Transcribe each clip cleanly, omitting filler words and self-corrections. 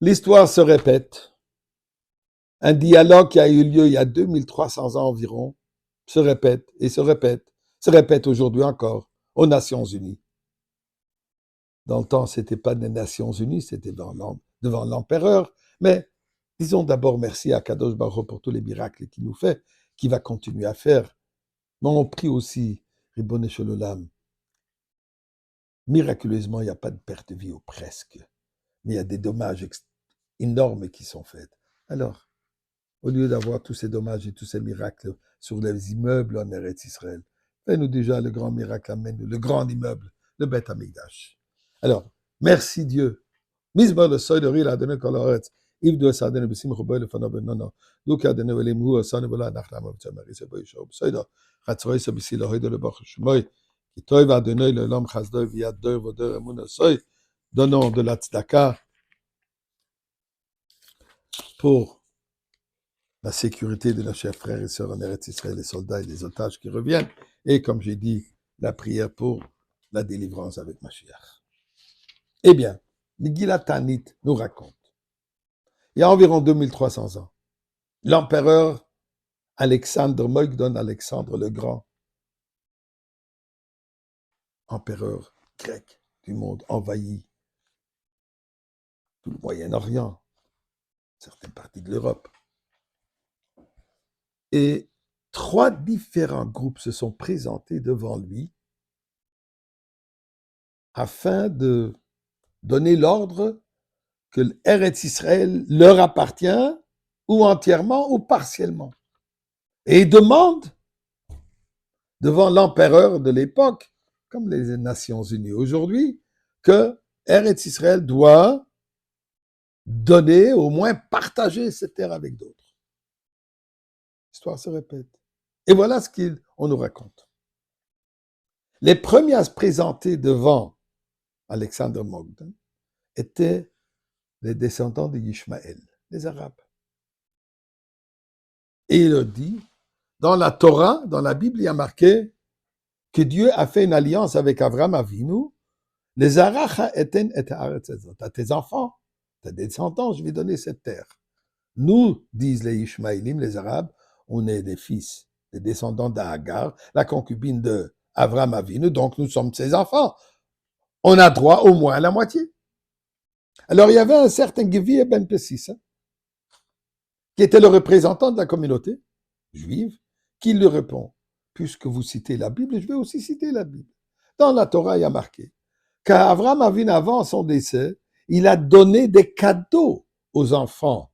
L'histoire se répète. Un dialogue qui a eu lieu il y a 2300 ans environ se répète et se répète aujourd'hui encore aux Nations Unies. Dans le temps, ce n'était pas des Nations Unies, c'était devant l'empereur. Mais disons d'abord merci à Kadosh Baruch Hu pour tous les miracles qu'il nous fait, qu'il va continuer à faire. Mais on prie aussi, Ribono Shel Olam, miraculeusement, il n'y a pas de perte de vie ou presque. Mais il y a des dommages énormes qui sont faits. Alors, au lieu d'avoir tous ces dommages et tous ces miracles sur les immeubles en Eretz Israël, fais-nous déjà le grand miracle, amène-nous le grand immeuble, le Beth Amikdash. Alors, merci Dieu. Mizbar le seuil de rire à donner coloret. Yves doit s'adonner besim roboy le fana benana. Donc à donner les mous sans ne voler nachlam of tamari se boy show. Seuil de ratsoi se bisi le de le bach shmoy. Qui toi va donner le lam chasdoy via deux vodeur amun seuil. Donnons de la tzedaka pour la sécurité de nos chers frères et sœurs en Eretz Israël, les soldats et les otages qui reviennent. Et comme j'ai dit, la prière pour la délivrance avec Mashiach. Eh bien, Megillat Ta'anit nous raconte, il y a environ 2300 ans, l'empereur Alexandre Mogdon, Alexandre le Grand, empereur grec du monde, envahi tout le Moyen-Orient, certaines parties de l'Europe. Et 3 différents groupes se sont présentés devant lui afin de donner l'ordre que l'Eretz Israël leur appartient, ou entièrement ou partiellement. Et il demande devant l'empereur de l'époque, comme les Nations Unies aujourd'hui, que Eretz Israël doit donner, au moins partager cette terre avec d'autres. L'histoire se répète. Et voilà ce qu'on nous raconte. Les premiers à se présenter devant Alexandre Mogdon étaient les descendants de Ishmaël, les Arabes. Et il leur dit, dans la Torah, dans la Bible, il y a marqué que Dieu a fait une alliance avec Abraham Avinu. Les Aracha eten et haaretz ezot. À tes enfants, tes descendants, je vais donner cette terre. Nous, disent les Ishmaélim, les Arabes, on est des fils, des descendants d'Agar, la concubine de Abraham Avinu, donc nous sommes ses enfants. On a droit au moins à la moitié. Alors il y avait un certain Gvir ben Pessis, qui était le représentant de la communauté juive, qui lui répond, puisque vous citez la Bible, je vais aussi citer la Bible. Dans la Torah, il y a marqué qu'Abraham Avinu, avant son décès, il a donné des cadeaux aux enfants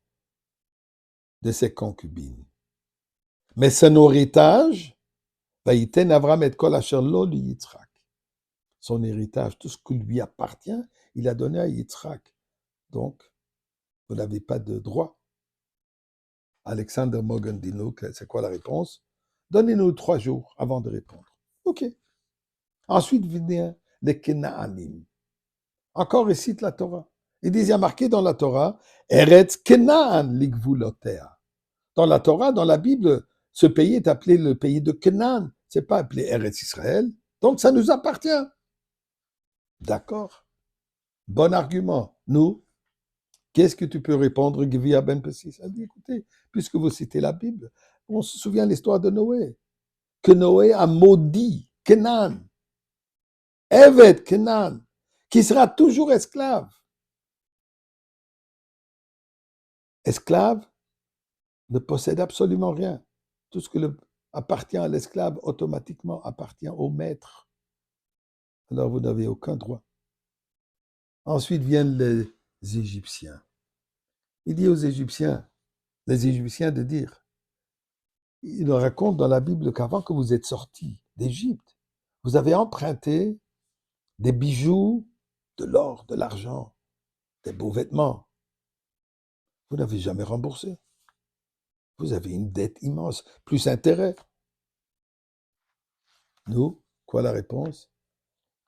de ses concubines. Mais son héritage, Vaïten Abraham et Kol Asher Lo li Yitzhak. Son héritage, tout ce qui lui appartient, il a donné à Yitzhak. Donc, vous n'avez pas de droit. Alexander Mogdon dit nous, c'est quoi la réponse? Donnez-nous 3 jours avant de répondre. OK. Ensuite vient les Kenaanim. Encore, il cite la Torah. Il dit, il y a marqué dans la Torah, Eretz Kenaan ligvulotea. Dans la Torah, dans la Bible, ce pays est appelé le pays de Canaan. C'est pas appelé Eretz Israël. Donc, ça nous appartient. D'accord. Bon argument. Nous, qu'est-ce que tu peux répondre, Gvir ben Pessis? Il dit, écoutez, puisque vous citez la Bible, on se souvient de l'histoire de Noé. Que Noé a maudit Canaan. Evet Canaan, qui sera toujours esclave. Esclave ne possède absolument rien. Tout ce qui appartient à l'esclave automatiquement appartient au maître. Alors vous n'avez aucun droit. Ensuite viennent les Égyptiens. Il dit aux Égyptiens, les Égyptiens de dire, il leur raconte dans la Bible qu'avant que vous êtes sortis d'Égypte, vous avez emprunté des bijoux, de l'or, de l'argent, des beaux vêtements. Vous n'avez jamais remboursé. Vous avez une dette immense, plus intérêt. Nous, quoi la réponse?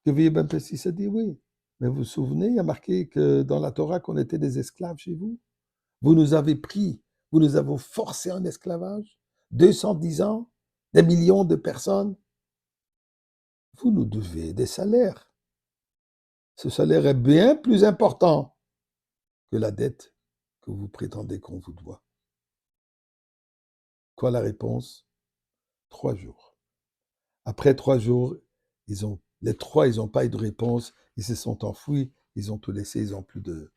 Que Ben Pessis a dit oui. Mais vous vous souvenez, il y a marqué que dans la Torah qu'on était des esclaves chez vous. Vous nous avez pris, vous nous avez forcés en esclavage, 210 ans, des millions de personnes. Vous nous devez des salaires. Ce salaire est bien plus important que la dette que vous prétendez qu'on vous doit? Quoi la réponse? 3 jours. Après 3 jours, les 3, ils n'ont pas eu de réponse, ils se sont enfuis, ils ont tout laissé, ils n'ont plus de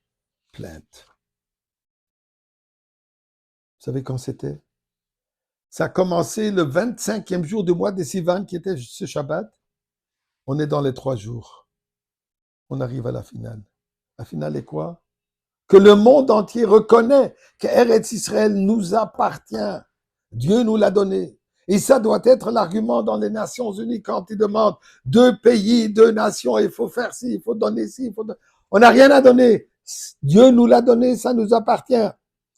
plainte. Vous savez quand c'était? Ça a commencé le 25e jour du mois de Sivan, qui était ce Shabbat. On est dans les 3 jours. On arrive à la finale. La finale est quoi? Que le monde entier reconnaît que Eretz Israël nous appartient. Dieu nous l'a donné. Et ça doit être l'argument dans les Nations Unies quand ils demandent 2 pays, 2 nations, il faut faire ci, il faut donner ci. On n'a rien à donner. Dieu nous l'a donné, ça nous appartient.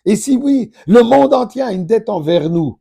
Et si oui, le monde entier a une dette envers nous.